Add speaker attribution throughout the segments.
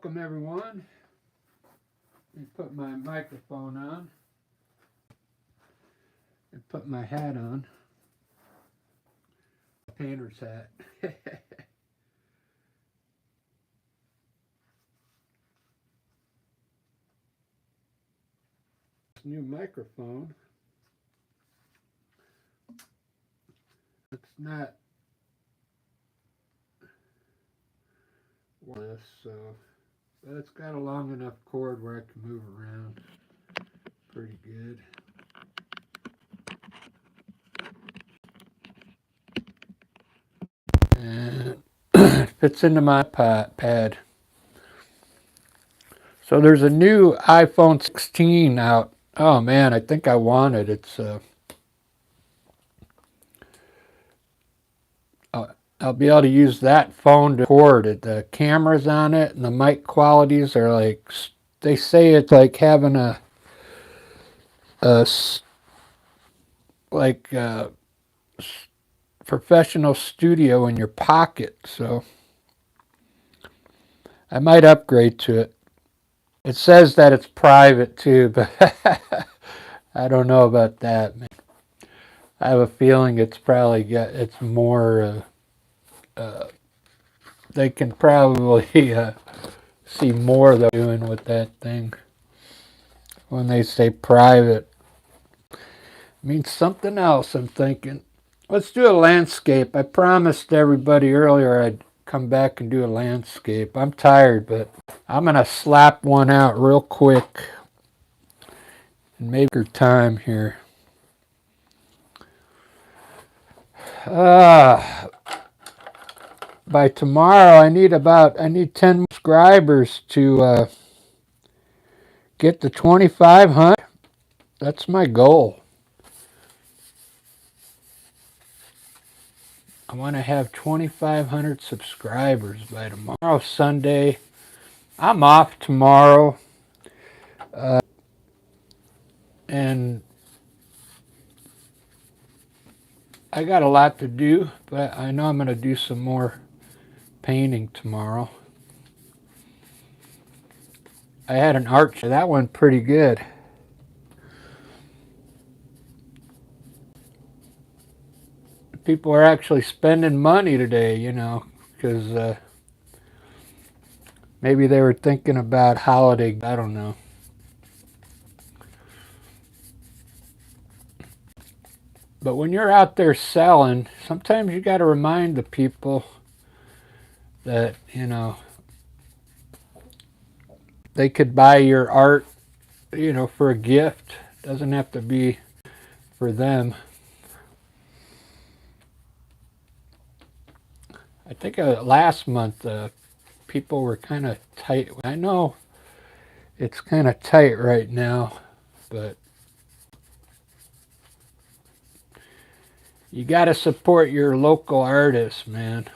Speaker 1: Welcome everyone. Let me put my microphone on and put my hat on. Painter's hat. New microphone. It's not wireless, but it's got a long enough cord where I can move around pretty good. And fits into my pad. So there's a new iPhone 16 out. Oh man, I think I want it. It's I'll be able to use that phone to record it. The cameras on it and the mic qualities are like, they say it's like having a professional studio in your pocket. So I might upgrade to it. It says that it's private too, but I don't know about that, man. I have a feeling it's more. They can probably see more they're doing with that thing. When they say private, it means something else, I'm thinking. Let's do a landscape. I promised everybody earlier I'd come back and do a landscape. I'm tired, but I'm going to slap one out real quick and make her time here. By tomorrow, I need 10 subscribers to get to 2,500. That's my goal. I want to have 2,500 subscribers by tomorrow, Sunday. I'm off tomorrow. And I got a lot to do, but I know I'm going to do some more painting tomorrow. I had an art show. That went pretty good. People are actually spending money today, because maybe they were thinking about holiday. I don't know. But when you're out there selling, sometimes you got to remind the people that, they could buy your art, for a gift. It doesn't have to be for them. I think last month people were kind of tight. I know it's kind of tight right now, but you got to support your local artists, man.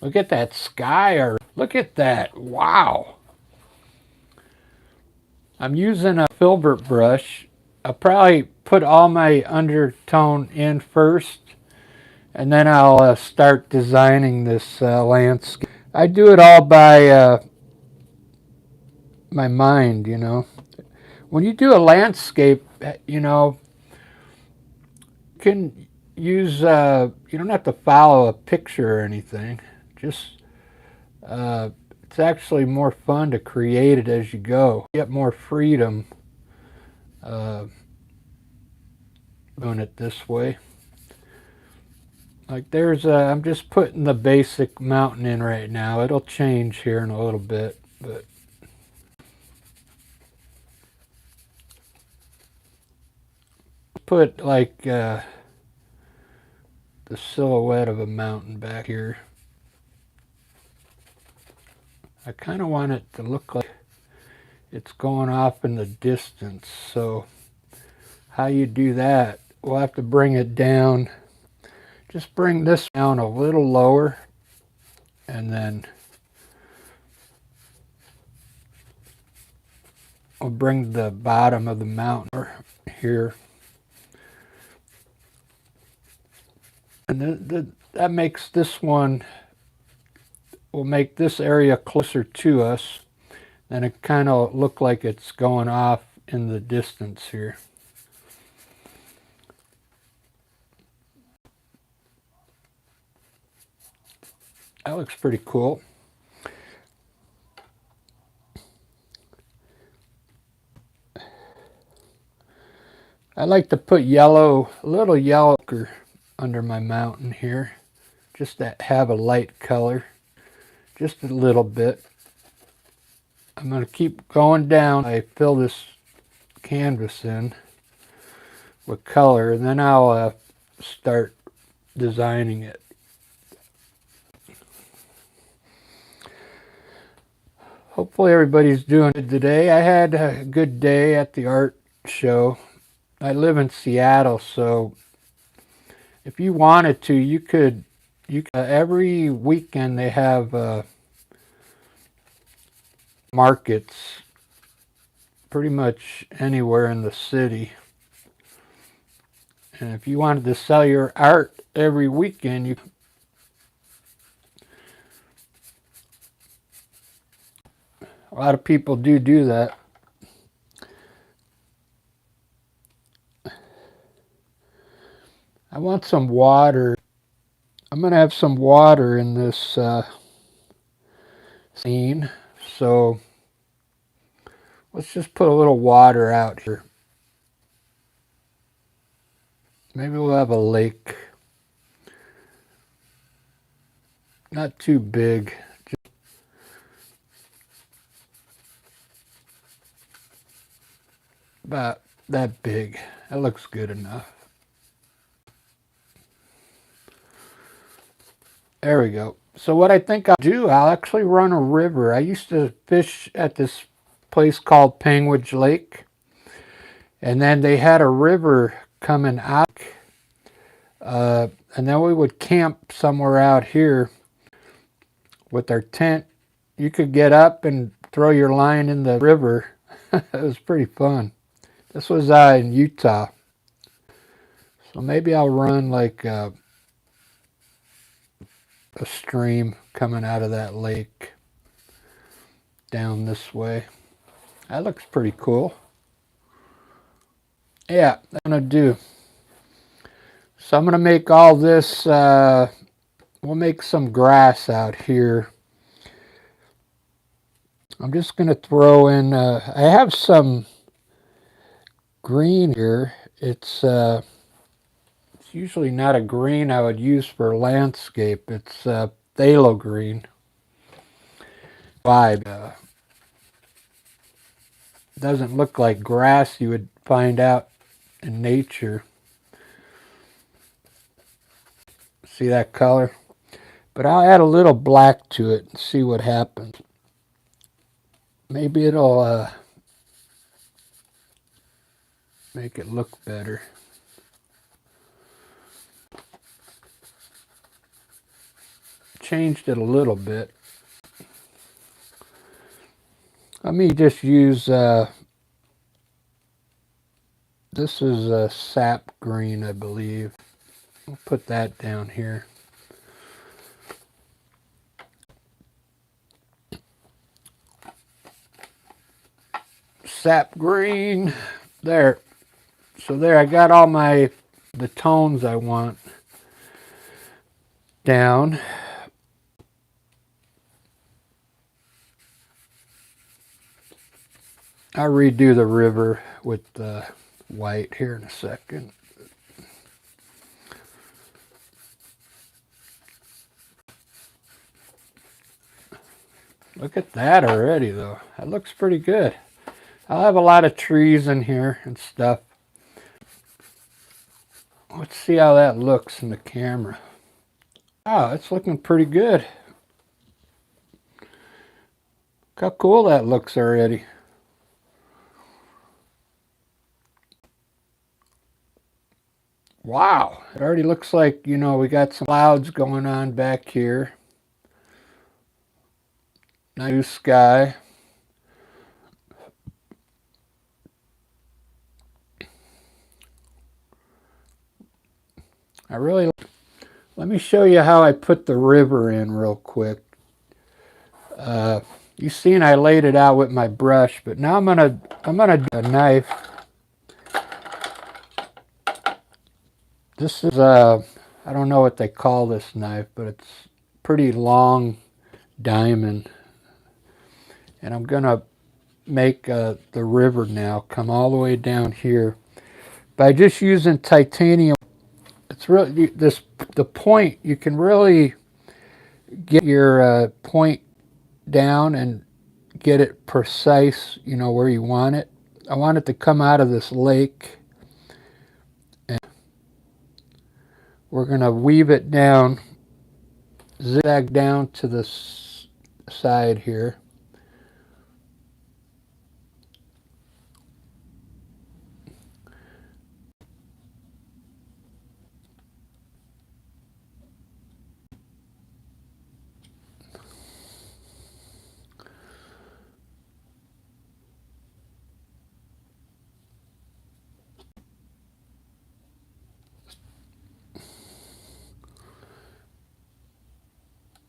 Speaker 1: Look at that sky. Look at that. Wow. I'm using a filbert brush. I'll probably put all my undertone in first, and then I'll start designing this landscape. I do it all by my mind, When you do a landscape, you can use, you don't have to follow a picture or anything. Just, it's actually more fun to create it as you go. You get more freedom doing it this way. Like I'm just putting the basic mountain in right now. It'll change here in a little bit, but put like the silhouette of a mountain back here. I kind of want it to look like it's going off in the distance. So how you do that, we'll have to bring it down. Just bring this down a little lower, and then I'll bring the bottom of the mountain here. And that makes this one will make this area closer to us, and it kind of look like it's going off in the distance here. That looks pretty cool. I like to put a little yellow under my mountain here, just to have a light color, just a little bit. I'm going to keep going down. I fill this canvas in with color, and then I'll start designing it. Hopefully everybody's doing good today. I had a good day at the art show. I live in Seattle, so if you wanted to, you could every weekend they have markets pretty much anywhere in the city. And if you wanted to sell your art every weekend, a lot of people do that. I want some water. I'm going to have some water in this scene. So let's just put a little water out here. Maybe we'll have a lake. Not too big. Just about that big. That looks good enough. There we go. So what I think I'll do, I'll actually run a river. I used to fish at this place called Penguin Lake. And then they had a river coming out. And then we would camp somewhere out here with our tent. You could get up and throw your line in the river. It was pretty fun. This was in Utah. So maybe I'll run like a stream coming out of that lake down this way. That looks pretty cool. Yeah, that's what I'm going to do. So I'm going to make all this, we'll make some grass out here. I'm just going to throw in, I have some green here. It's usually not a green I would use for landscape. It's phthalo green. Vibe. Doesn't look like grass you would find out in nature. See that color? But I'll add a little black to it and see what happens. Maybe it'll make it look better. Changed it a little bit. Let me just use, this is a sap green, I believe. I'll put that down here. Sap green, there. So there, I got all the tones I want down. I'll redo the river with the white here in a second. Look at that already, though. That looks pretty good. I'll have a lot of trees in here and stuff. Let's see how that looks in the camera. Wow, it's looking pretty good. Look how cool that looks already. Wow, it already looks like, you know, we got some clouds going on back here. Nice blue sky. Let me show you how I put the river in real quick. You seen I laid it out with my brush, but now I'm gonna do a knife. This is I don't know what they call this knife, but it's pretty long diamond, and I'm gonna make the river now come all the way down here by just using titanium. It's really the point. You can really get your point down and get it precise, you know, where you want it. I want it to come out of this lake, and we're going to weave it down, zigzag down to the side here.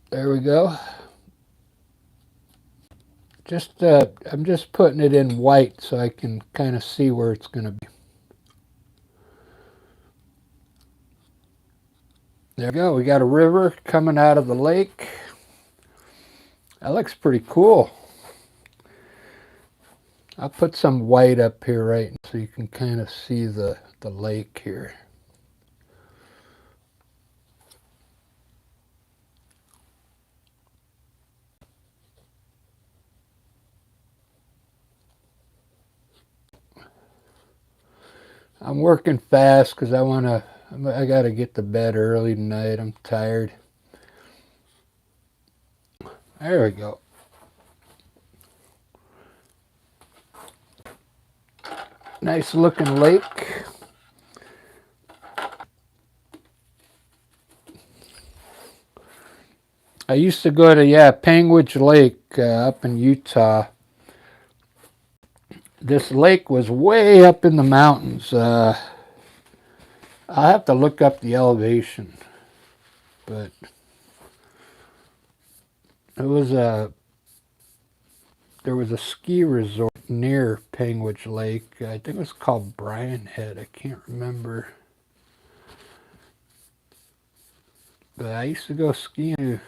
Speaker 1: There we go. I'm just putting it in white so I can kind of see where it's going to be. There we go. We got a river coming out of the lake. That looks pretty cool. I'll put some white up here right so you can kind of see the lake here. I'm working fast because I got to get to bed early tonight. I'm tired. There we go. Nice looking lake. I used to go to, Panguitch Lake up in Utah. This lake was way up in the mountains. I'll have to look up the elevation, but there was a ski resort near Panguitch Lake. I think it was called Bryan Head. I can't remember. But I used to go skiing.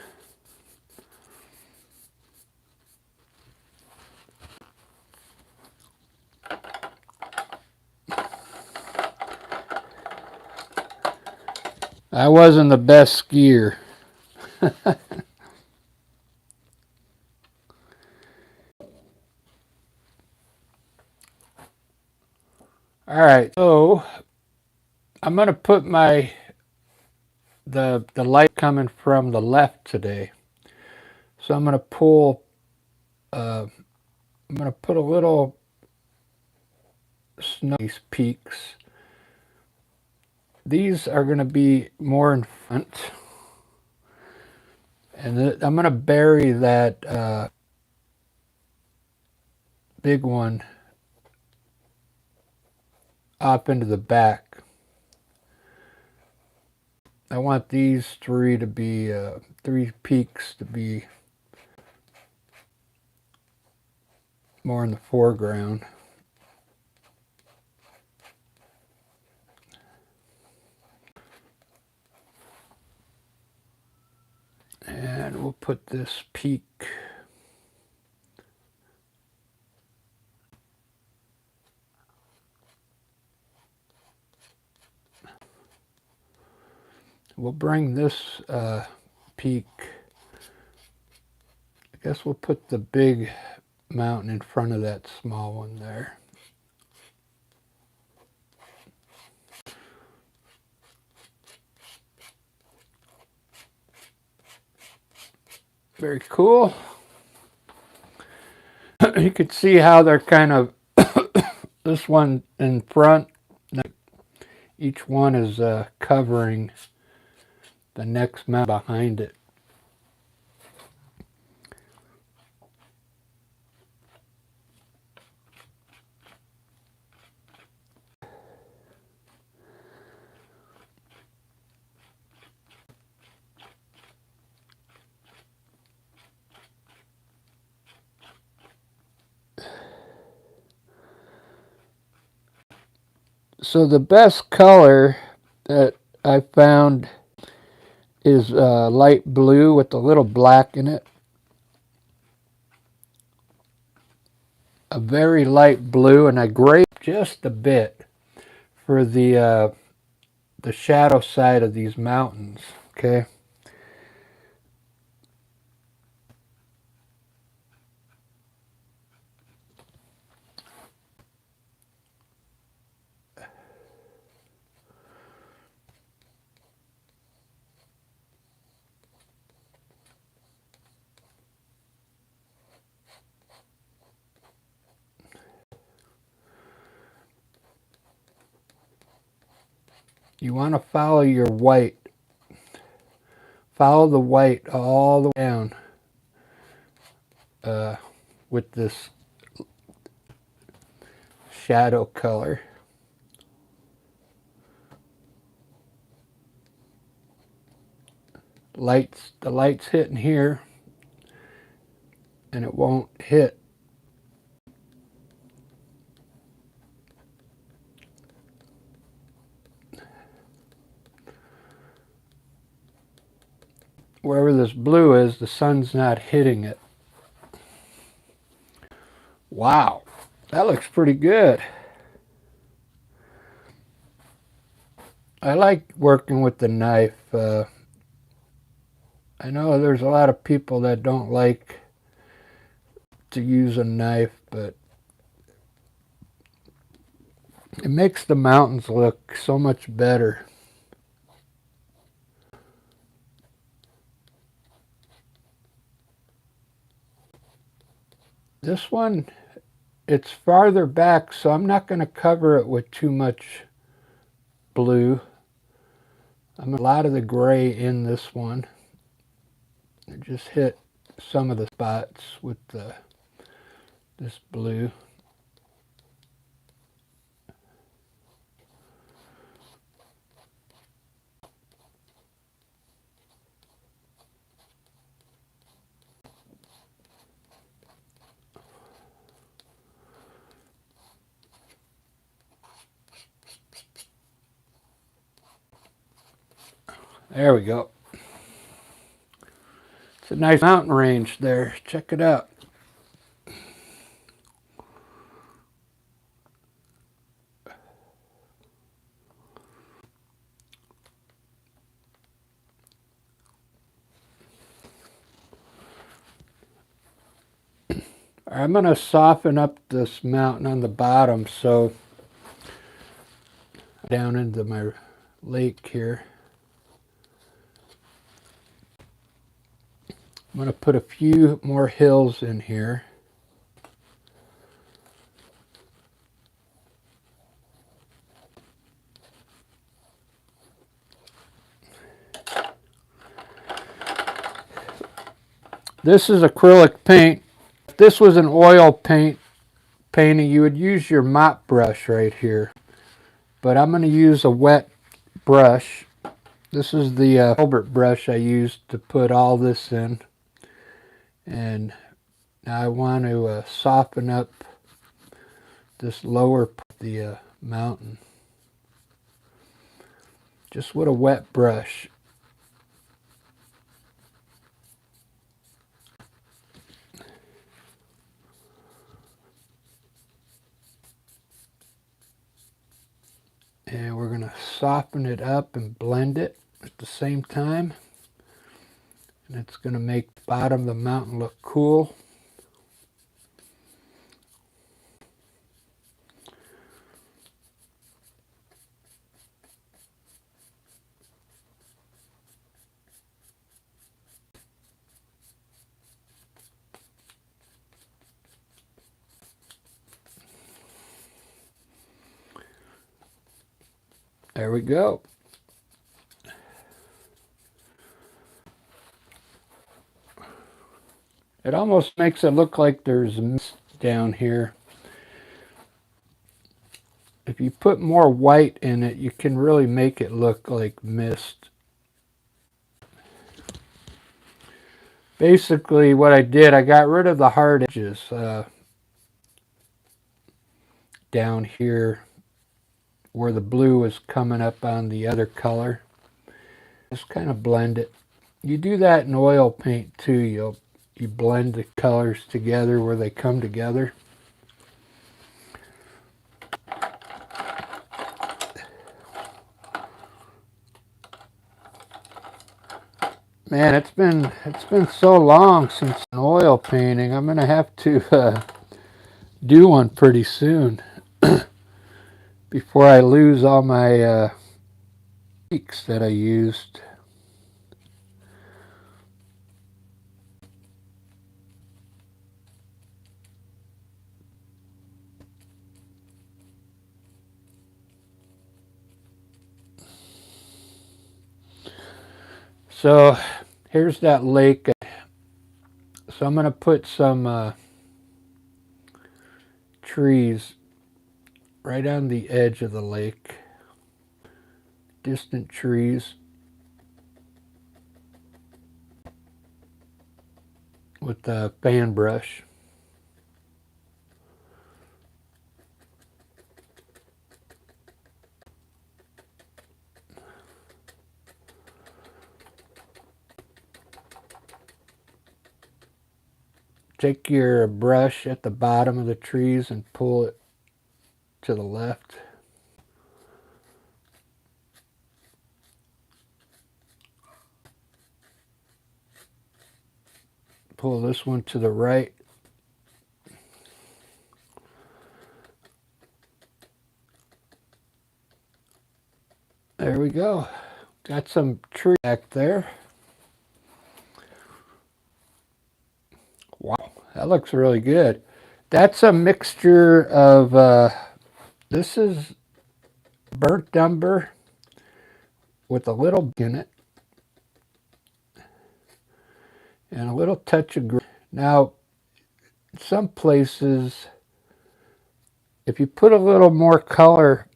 Speaker 1: I wasn't the best skier. All right, so I'm gonna put the light coming from the left today. So I'm gonna pull. I'm gonna put a little snow these peaks. These are gonna be more in front, and I'm gonna bury that big one up into the back. I want these three peaks to be more in the foreground. And we'll put this peak we'll bring this peak. I guess we'll put the big mountain in front of that small one there. Very cool. You can see how they're kind of this one in front. Each one is covering the next mountain behind it. So the best color that I found is light blue with a little black in it. A very light blue, and I gray just a bit for the shadow side of these mountains. Okay. You want to follow your white. Follow the white all the way down with this shadow color. The light's hitting here, and it won't hit wherever this blue is. The sun's not hitting it. Wow, that looks pretty good. I like working with the knife. I know there's a lot of people that don't like to use a knife, but it makes the mountains look so much better. This one, it's farther back, so I'm not going to cover it with too much blue. I'm a lot of the gray in this one. I just hit some of the spots with this blue. There we go. It's a nice mountain range there. Check it out. I'm going to soften up this mountain on the bottom, so down into my lake here. I'm going to put a few more hills in here. This is acrylic paint. If this was an oil painting, you would use your mop brush right here. But I'm going to use a wet brush. This is the Hilbert brush I used to put all this in. And now I want to soften up this lower part of the mountain. Just with a wet brush. And we're going to soften it up and blend it at the same time. And it's going to make the bottom of the mountain look cool. There we go. It almost makes it look like there's mist down here. If you put more white in it, you can really make it look like mist. Basically, what I did, I got rid of the hard edges down here where the blue is coming up on the other color. Just kind of blend it. You do that in oil paint too. You blend the colors together where they come together. Man, it's been so long since an oil painting. I'm gonna have to do one pretty soon before I lose all my peaks that I used. So here's that lake. So I'm gonna put some trees right on the edge of the lake. Distant trees with the fan brush. Take your brush at the bottom of the trees and pull it to the left. Pull this one to the right. There we go. Got some tree back there. Wow, that looks really good. That's a mixture of, this is burnt umber with a little in it and a little touch of green. Now, some places, if you put a little more color,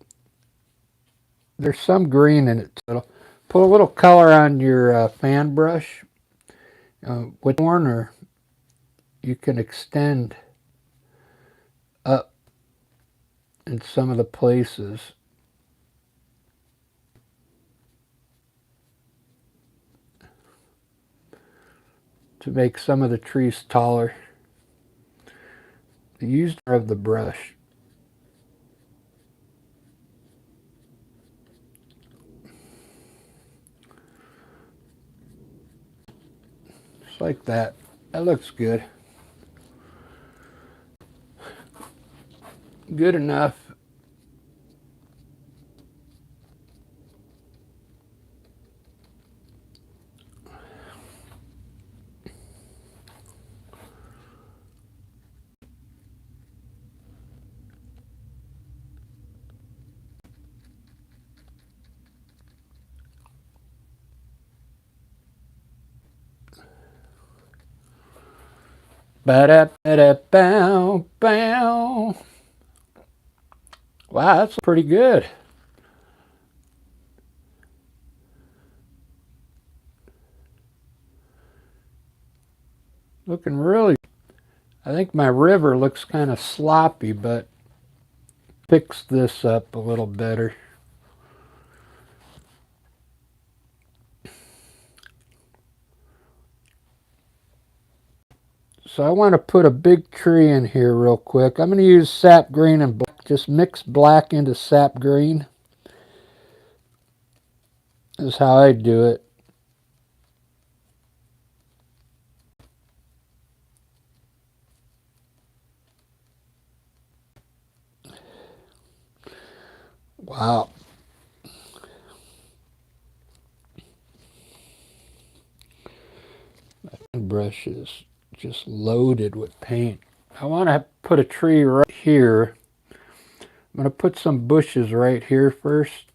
Speaker 1: there's some green in it. So put a little color on your fan brush with corner. You can extend up in some of the places. To make some of the trees taller. The use of the brush. Just like that. That looks good. Good enough. Ba-da-ba-da-bow, bow. Wow, that's pretty good. Looking really, I think my river looks kind of sloppy, but fix this up a little better. So I want to put a big tree in here real quick. I'm going to use sap green and black. Just mix black into sap green. This is how I do it. Wow. My brush is just loaded with paint. I want to put a tree right here. I'm going to put some bushes right here first.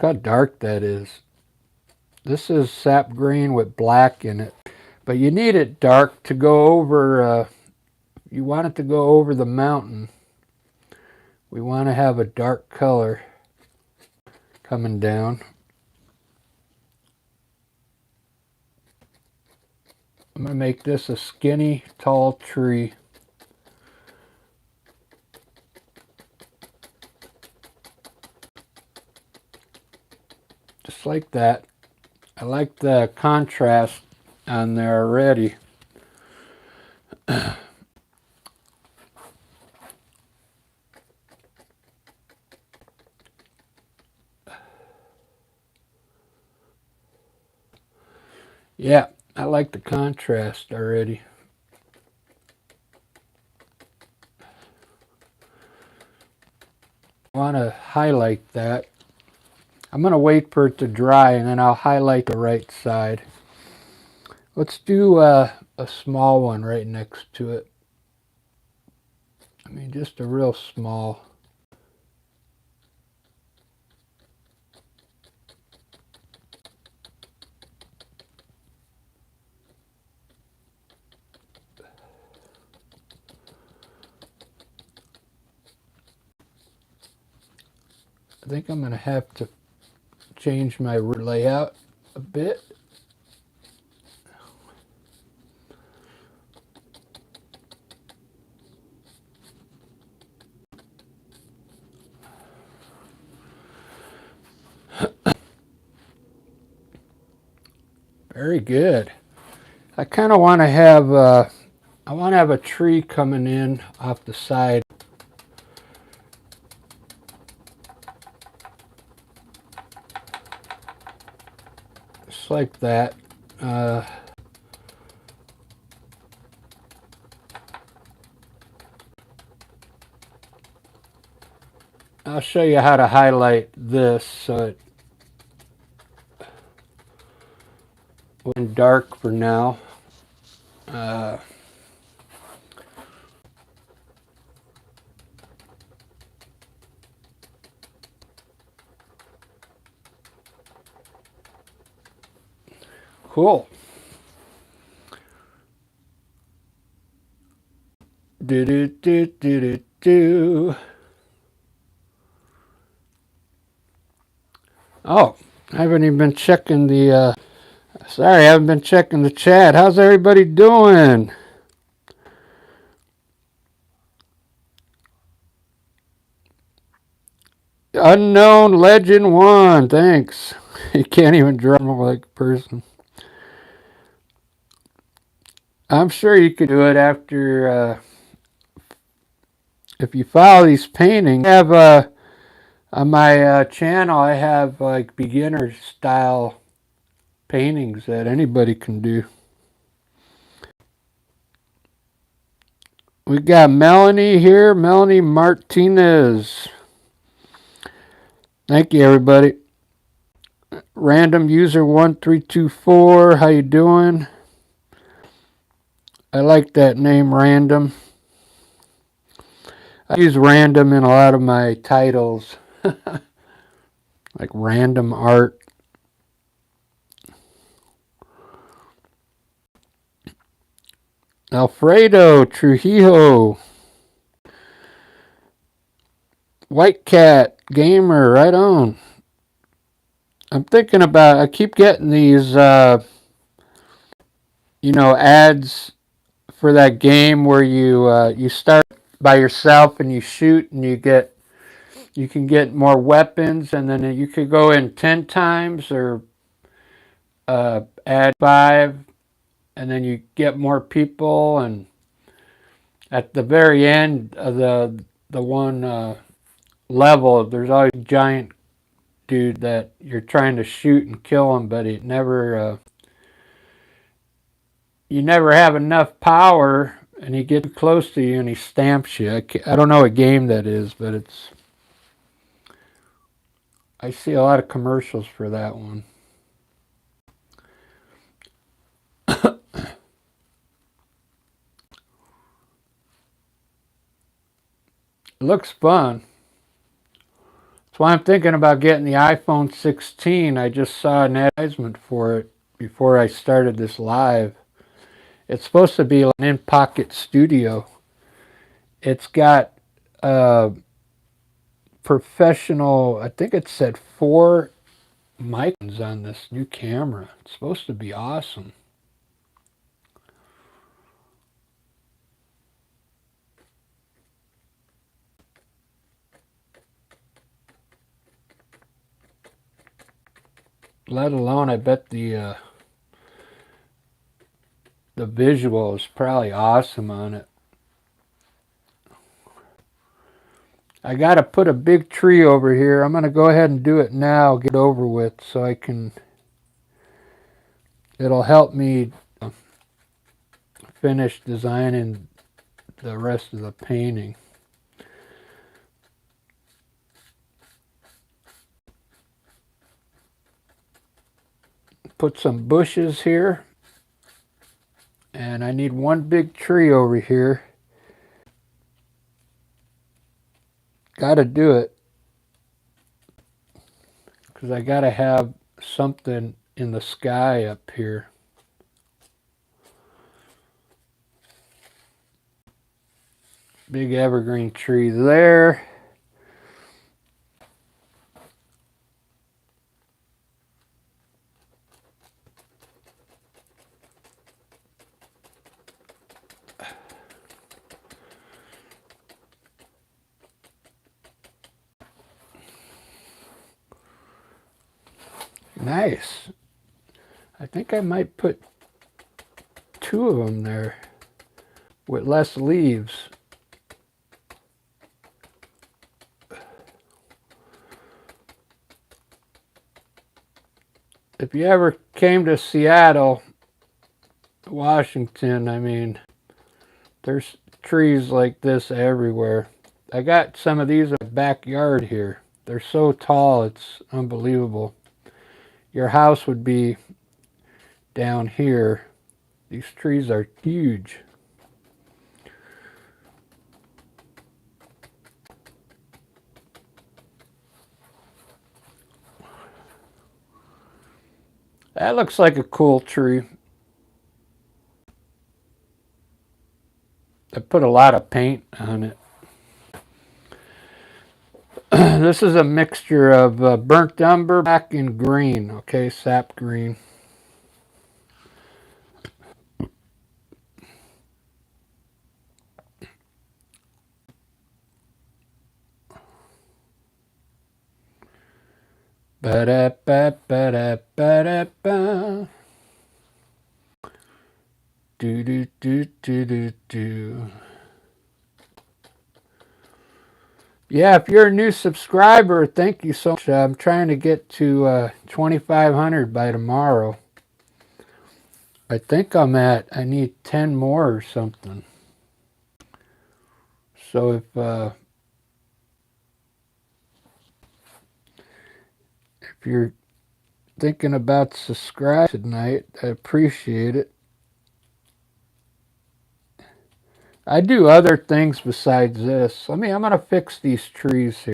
Speaker 1: Look how dark that is. This is sap green with black in it. But you need it dark to go over, you want it to go over the mountain. We want to have a dark color coming down. I'm going to make this a skinny, tall tree. Just like that. I like the contrast on there already. Yeah, I like the contrast already. I want to highlight that. I'm going to wait for it to dry and then I'll highlight the right side. Let's do a small one right next to it. I mean, just a real small. I think I'm going to have to change my layout a bit. Very good. I kind of want to have a tree coming in off the side. Just like that. I'll show you how to highlight this so it went dark for now. Cool. Do do do do do do. Oh, I haven't even been checking the. Sorry, I haven't been checking the chat. How's everybody doing? Unknown Legend 1, thanks. You can't even drum like a person. I'm sure you could do it after, if you follow these paintings. I have, on my channel, I have like beginner style paintings that anybody can do. We got Melanie here, Melanie Martinez. Thank you, everybody. Random user 1324, how you doing? I like that name, Random. I use random in a lot of my titles, like random art. Alfredo Trujillo. White Cat Gamer, right on. I'm thinking about, I keep getting these, ads for that game where you start by yourself and you shoot and you can get more weapons and then you could go in 10 times or add 5 and then you get more people, and at the very end of the one level there's always a giant dude that you're trying to shoot and kill him, but it never you never have enough power and he gets close to you and he stamps you. I don't know what game that is, but I see a lot of commercials for that one. It looks fun. That's why I'm thinking about getting the iPhone 16. I just saw an advertisement for it before I started this live. It's supposed to be like an in-pocket studio. It's got professional, I think it said 4 mics on this new camera. It's supposed to be awesome. let alone I bet the visual is probably awesome on it. I got to put a big tree over here. I'm going to go ahead and do it now, get over with, so I can, it'll help me finish designing the rest of the painting. Put some bushes here, and I need one big tree over here. Got to do it, because I got to have something in the sky up here. Big evergreen tree there. Nice. I think I might put 2 of them there with less leaves. If you ever came to Seattle, Washington, I mean, there's trees like this everywhere. I got some of these in my backyard here. They're so tall, it's unbelievable. Your house would be down here. These trees are huge. That looks like a cool tree. I put a lot of paint on it. This is a mixture of burnt umber, black, and green. Okay, sap green. Ba-da-ba-ba-da-ba-da-ba. Do-do-do-do-do-do. Yeah, if you're a new subscriber, thank you so much. I'm trying to get to 2,500 by tomorrow. I think I need 10 more or something. So if you're thinking about subscribing tonight, I appreciate it. I do other things besides this. I'm going to fix these trees here.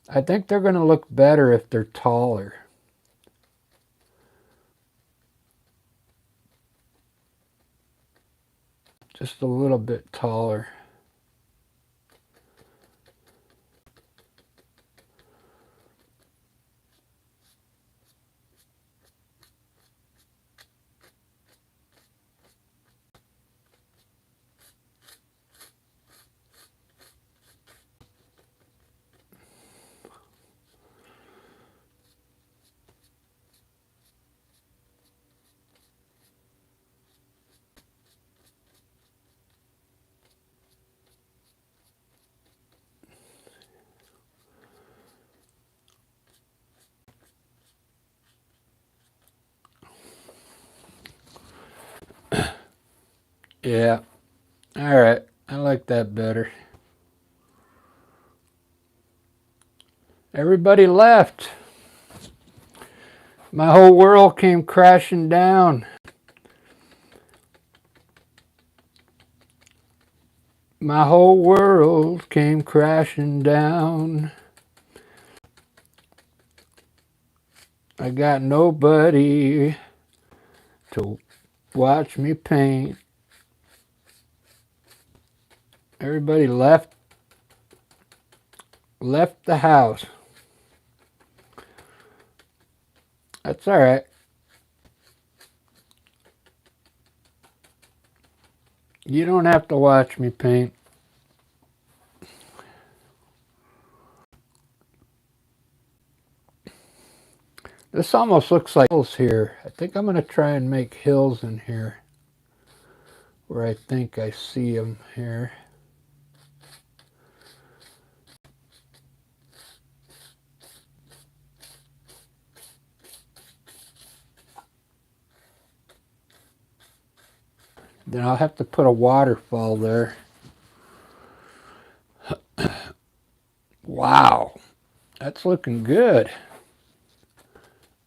Speaker 1: I think they're going to look better if they're taller. Just a little bit taller. Yeah. All right. I like that better. Everybody left. My whole world came crashing down. My whole world came crashing down. I got nobody to watch me paint. Everybody left the house. That's all right. You don't have to watch me paint. This almost looks like hills here. I think I'm going to try and make hills in here where I think I see them here. Then I'll have to put a waterfall there. Wow, that's looking good.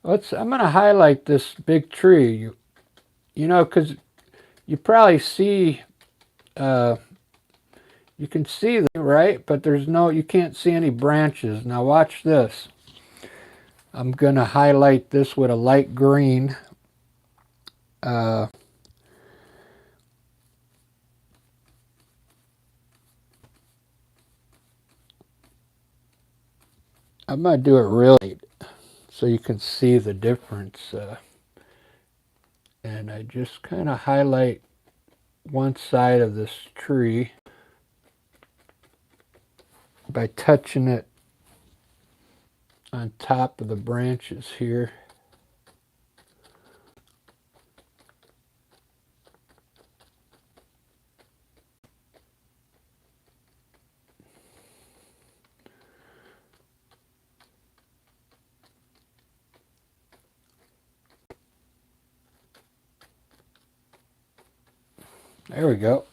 Speaker 1: I'm going to highlight this big tree. You know, because you probably see, you can see them, right? But you can't see any branches. Now watch this. I'm going to highlight this with a light green. I'm going to do it really so you can see the difference. And I just kind of highlight one side of this tree by touching it on top of the branches here. There we go.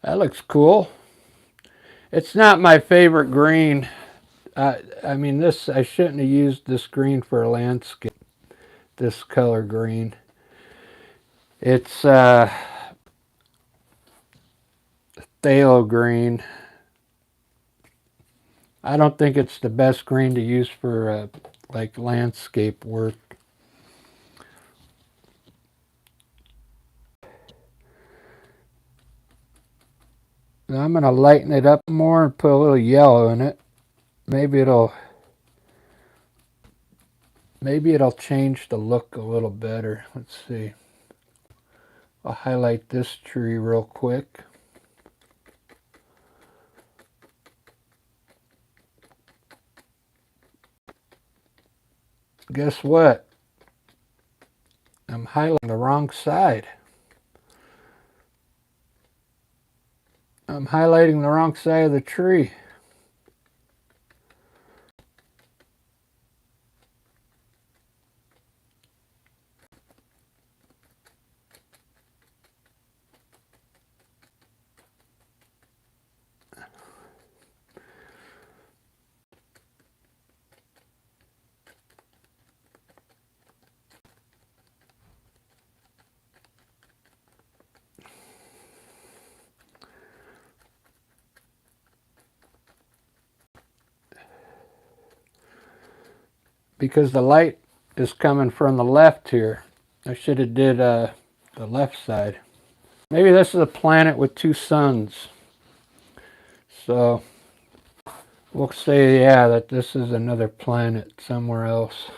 Speaker 1: That looks cool. It's not my favorite green. I mean, I shouldn't have used this green for a landscape, this color green. It's phthalo green. I don't think it's the best green to use for like landscape work. Now I'm going to lighten it up more and put a little yellow in it. Maybe it'll change the look a little better. Let's see. I'll highlight this tree real quick. Guess what? I'm highlighting the wrong side. I'm highlighting the wrong side of the tree. Because the light is coming from the left here. I should have did the left side. Maybe this is a planet with two suns. So we'll say, yeah, that this is another planet somewhere else.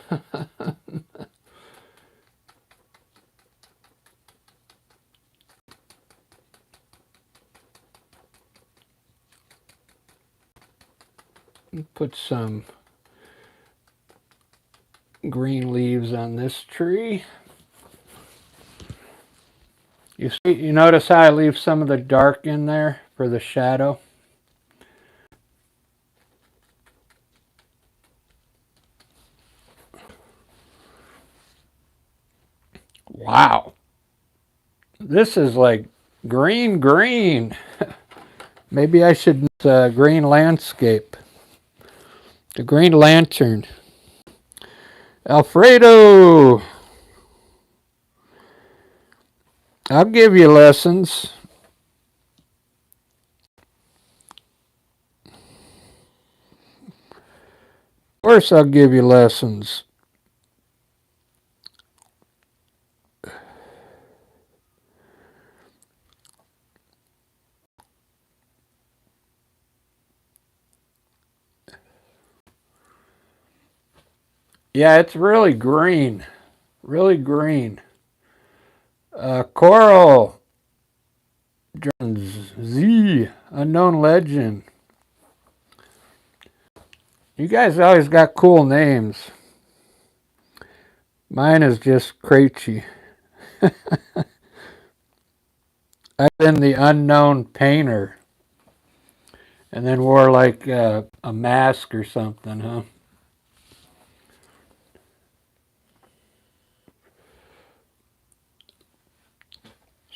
Speaker 1: Put some green leaves on this tree. You notice how I leave some of the dark in there for the shadow? Wow. This is like green. Maybe I should use green landscape. The Green Lantern. Alfredo! I'll give you lessons. Of course I'll give you lessons. Yeah, it's really green. Really green. Coral. Z. Unknown Legend. You guys always got cool names. Mine is just Krejci. I've been the unknown painter and then wore like a mask or something, huh?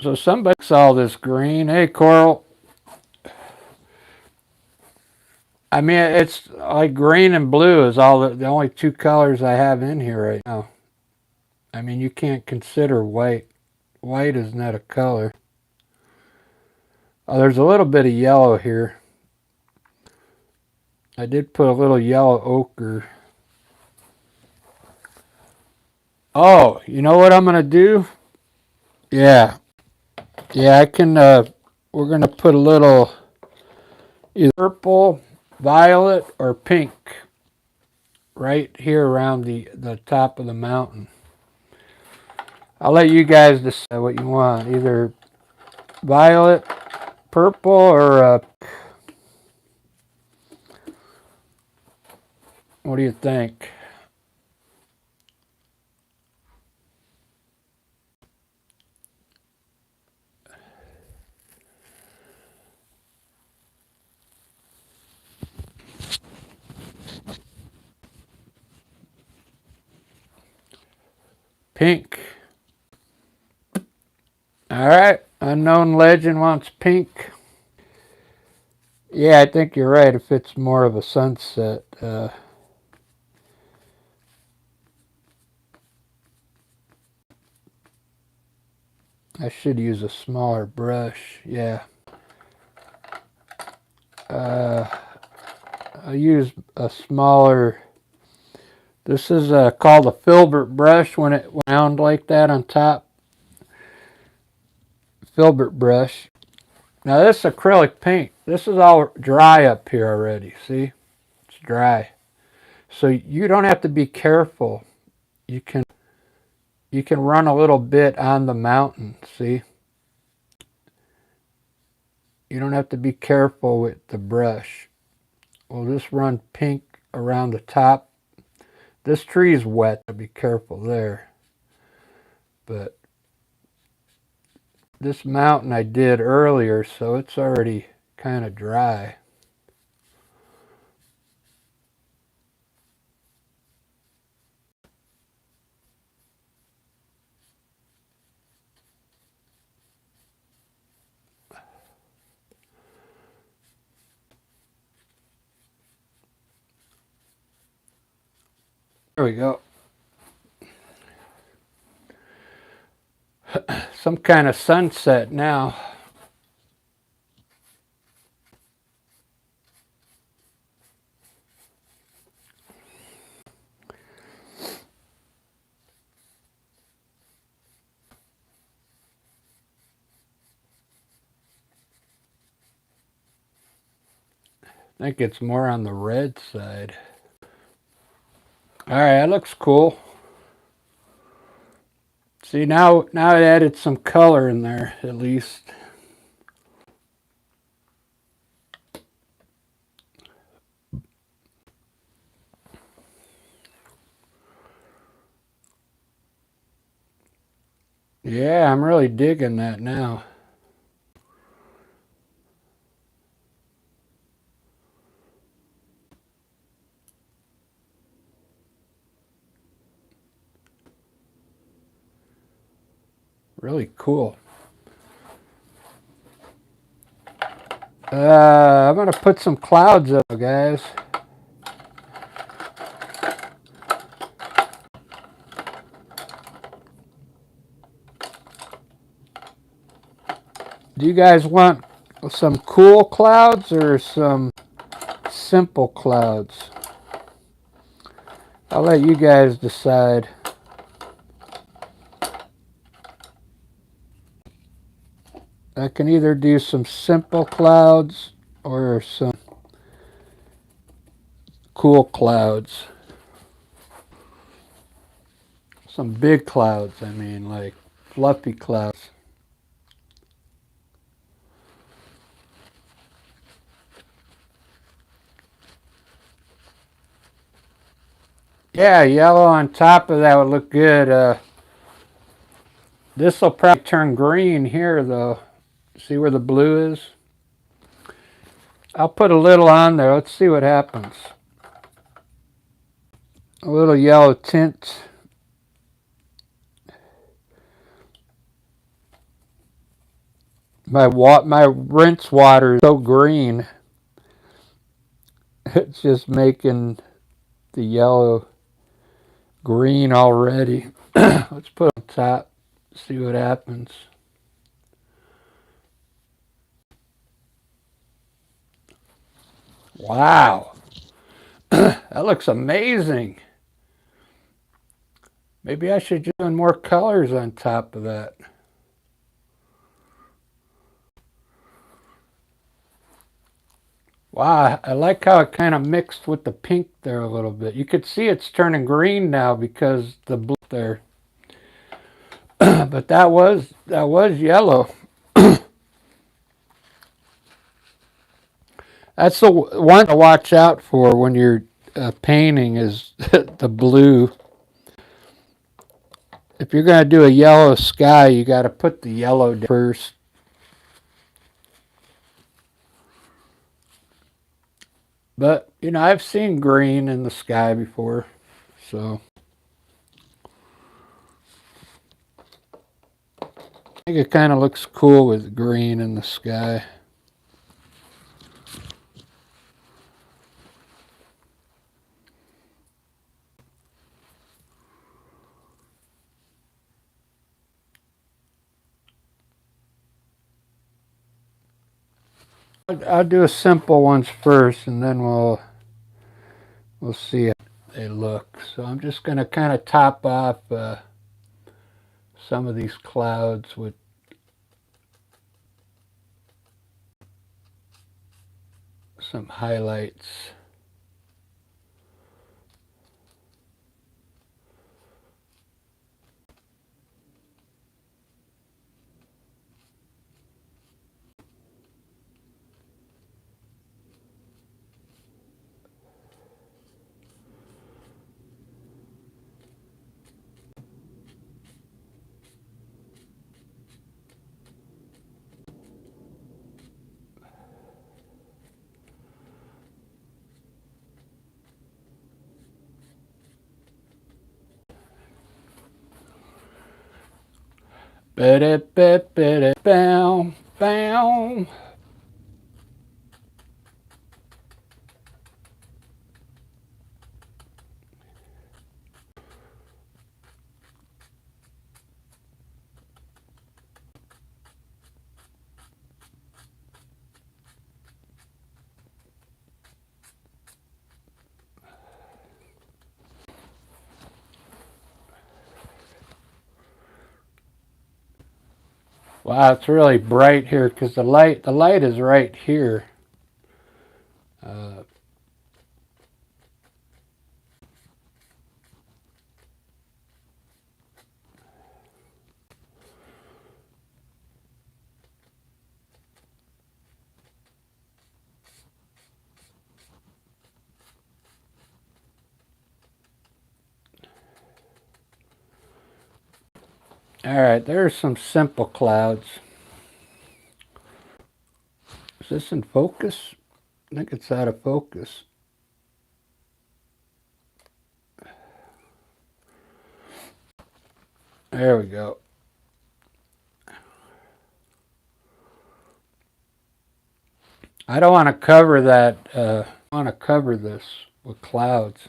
Speaker 1: So somebody saw this green. Hey, Coral. I mean, it's like green and blue is all the only two colors I have in here right now. I mean, you can't consider white. White is not a color. Oh, there's a little bit of yellow here. I did put a little yellow ochre. Oh, you know what I'm going to do? Yeah. Yeah, I can, we're going to put a little either purple, violet, or pink right here around the top of the mountain. I'll let you guys decide what you want. Either violet, purple, or what do you think? Pink. All right. Unknown legend wants pink. Yeah, I think you're right. If it's more of a sunset. I should use a smaller brush. Yeah. I'll use a smaller. This is called a filbert brush when it wound like that on top. Filbert brush. Now this acrylic paint, this is all dry up here already. See? It's dry. So you don't have to be careful. You can run a little bit on the mountain, see? You don't have to be careful with the brush. We'll just run pink around the top. This tree's wet, so be careful there. But this mountain I did earlier, so it's already kind of dry. There we go. Some kind of sunset now. I think it's more on the red side. All right, that looks cool. See, now it added some color in there, at least. Yeah, I'm really digging that now. Really cool. I'm going to put some clouds up, guys. Do you guys want some cool clouds or some simple clouds? I'll let you guys decide. I can either do some simple clouds or some cool clouds. Some big clouds, I mean, like fluffy clouds. Yeah, yellow on top of that would look good. This will probably turn green here, though. See where the blue is? I'll put a little on there. Let's see what happens. A little yellow tint. My rinse water is so green. It's just making the yellow green already. Let's put it on top. See what happens. Wow. That looks amazing. Maybe I should do more colors on top of that. Wow, I like how it kind of mixed with the pink there a little bit. You could see it's turning green now because the blue there. But that was yellow. That's the one to watch out for when you're painting is the blue. If you're going to do a yellow sky, you got to put the yellow down first. But, you know, I've seen green in the sky before, so I think it kind of looks cool with green in the sky. I'll do a simple ones first, and then we'll see how they look. So I'm just going to kind of top off some of these clouds with some highlights. Bow, bow. Wow, it's really bright here because the light is right here. Uh, all right, there's some simple clouds. Is this in focus? I think it's out of focus. There we go. I don't want to cover that. I want to cover this with clouds.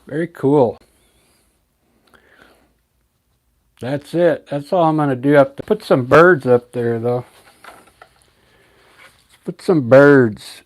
Speaker 1: Very cool. That's it. That's all I'm going to do up there. Put some birds up there, though. Let's put some birds.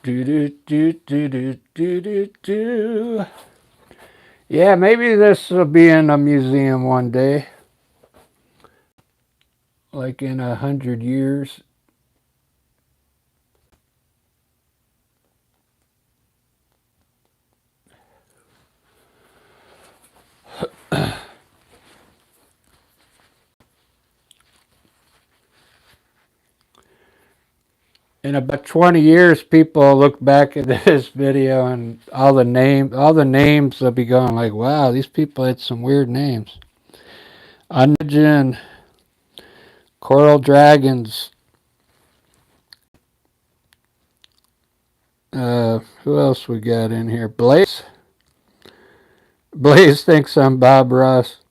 Speaker 1: Do do do do do do do do. Yeah, maybe this will be in a museum one day, like in 100 years. In about 20 years, people will look back at this video and all the names will be going like, wow, these people had some weird names. Onigen, Coral Dragons. Who else we got in here? Blaze. Blaze thinks I'm Bob Ross.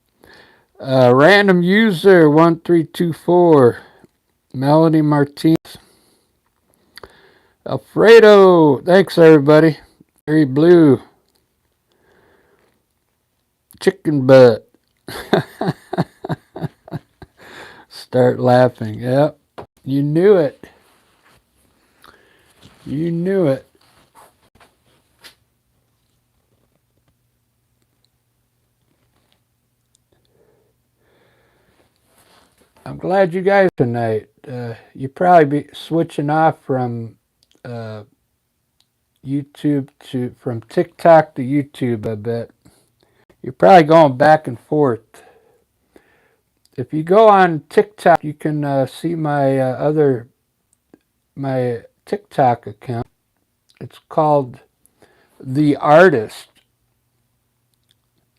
Speaker 1: Random user 1324. Melanie Martinez. Alfredo. Thanks everybody. Very Blue. Chicken butt. Start laughing. Yep. You knew it. You knew it. I'm glad you guys tonight. You probably be switching off from YouTube from TikTok to YouTube, I bet. You're probably going back and forth. If you go on TikTok, you can see my TikTok account. It's called The Artist.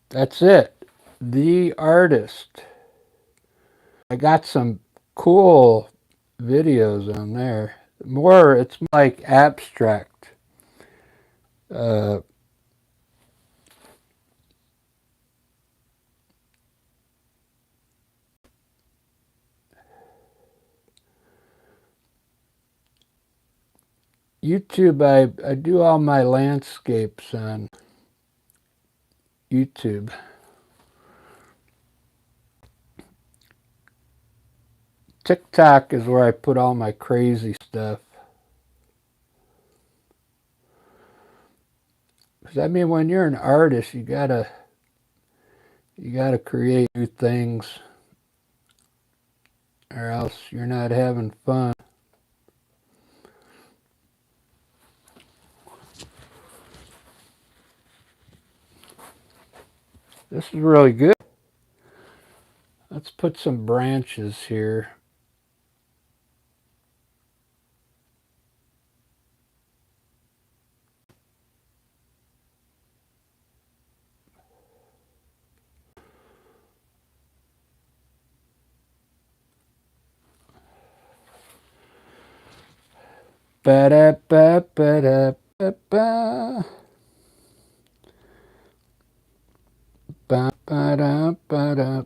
Speaker 1: That's it. The Artist. I got some cool videos on there. It's like abstract. YouTube, I do all my landscapes on YouTube. TikTok is where I put all my crazy stuff. Because I mean, when you're an artist, you gotta create new things, or else you're not having fun. This is really good. Let's put some branches here. Ba-da-ba-ba-da-ba-ba. Ba-ba-da-ba-da-ba.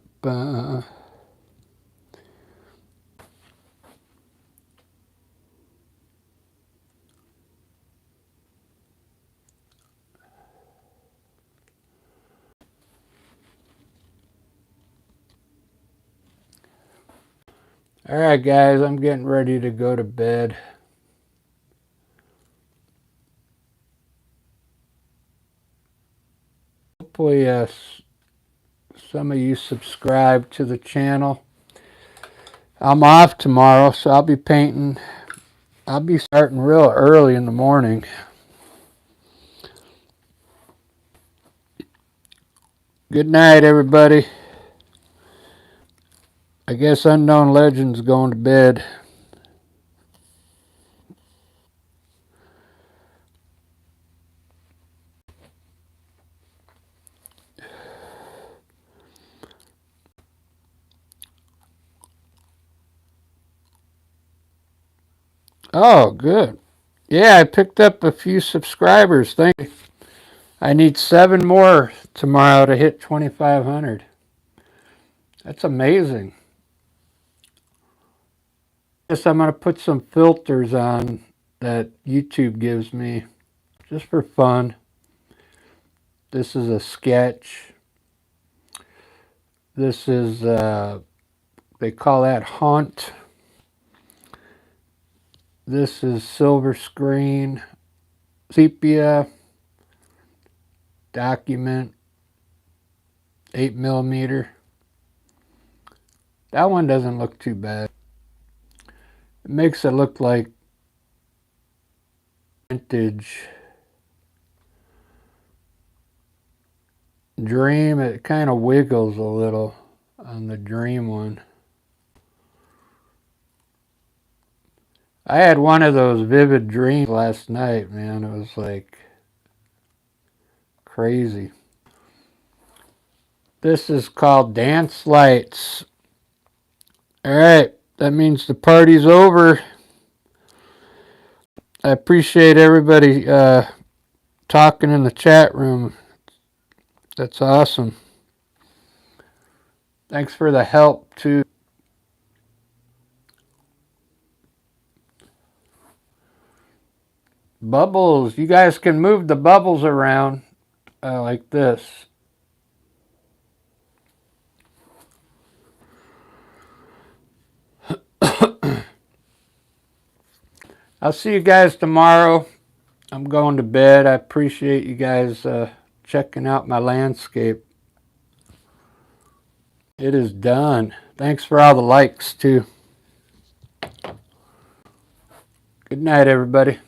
Speaker 1: All right, guys, I'm getting ready to go to bed. Hopefully, some of you subscribe to the channel. I'm off tomorrow, so I'll be painting. I'll be starting real early in the morning. Good night, everybody. I guess Unknown Legend's going to bed. Oh, good. Yeah, I picked up a few subscribers. Thank you. I need 7 more tomorrow to hit 2,500. That's amazing. Guess I'm going to put some filters on that YouTube gives me just for fun. This is a sketch. This is, they call that haunt. This is silver screen. sepia document 8mm. That one doesn't look too bad. It makes it look like vintage Dream. It kind of wiggles a little on the Dream one. I had one of those vivid dreams last night, man. It was like crazy. This is called Dance Lights. All right, that means the party's over. I appreciate everybody talking in the chat room. That's awesome. Thanks for the help, too. Bubbles. You guys can move the bubbles around like this. I'll see you guys tomorrow. I'm going to bed. I appreciate you guys checking out my landscape. It is done. Thanks for all the likes, too. Good night, everybody.